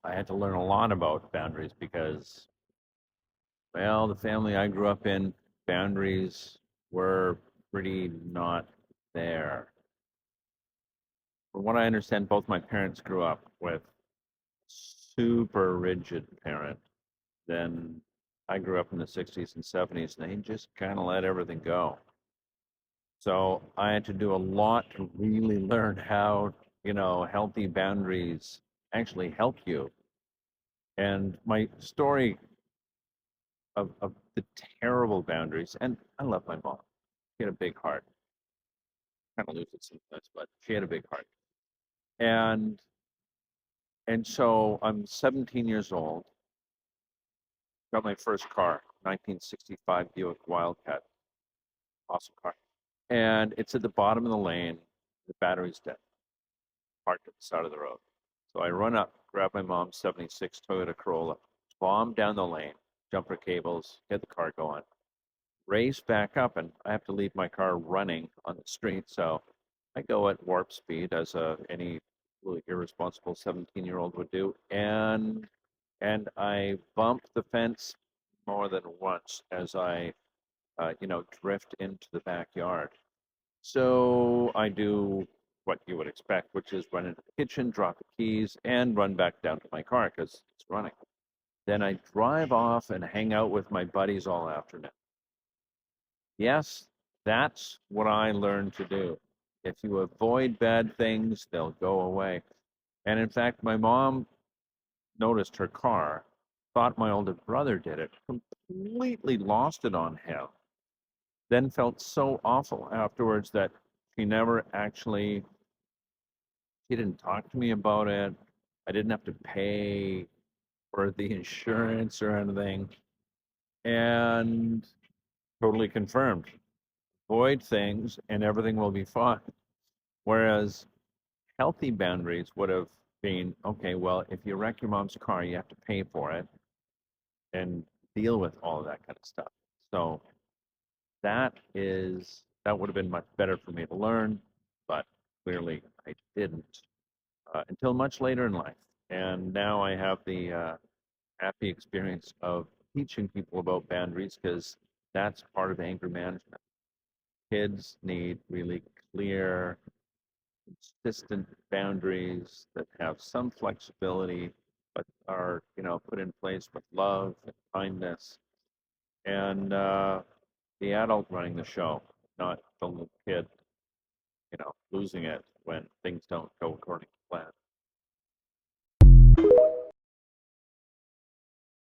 I had to learn a lot about boundaries because, well, the family I grew up in, boundaries were pretty not there. From what I understand, both my parents grew up with super rigid parent. Then I grew up in the 60s and 70s, and they just kind of let everything go. So I had to do a lot to really learn how, healthy boundaries actually help you. And my story of the terrible boundaries, and I love my mom. She had a big heart. Kind of lose it sometimes, but she had a big heart. And and so I'm 17 years old, got my first car, 1965 Buick Wildcat, awesome car. And it's at the bottom of the lane. The battery's dead, parked at the side of the road. So I run up, grab my mom's 76 Toyota Corolla, bomb down the lane, jumper cables, get the car going, race back up, and I have to leave my car running on the street. So I go at warp speed, as any really irresponsible 17-year-old would do, and I bump the fence more than once as I, drift into the backyard. So I do what you would expect, which is run into the kitchen, drop the keys, and run back down to my car because it's running. Then I drive off and hang out with my buddies all afternoon. Yes, that's what I learned to do. If you avoid bad things, they'll go away. And in fact, my mom noticed her car, thought my older brother did it, completely lost it on him, then felt so awful afterwards that she never actually, she didn't talk to me about it. I didn't have to pay for the insurance or anything. And totally confirmed. Avoid things and everything will be fine. Whereas healthy boundaries would have been okay, well, if you wreck your mom's car, you have to pay for it and deal with all of that kind of stuff. So that would have been much better for me to learn, but clearly I didn't until much later in life. And now I have the happy experience of teaching people about boundaries because that's part of anger management. Kids need really clear, consistent boundaries that have some flexibility, but are put in place with love and kindness, and the adult running the show, not the little kid, losing it when things don't go according to plan.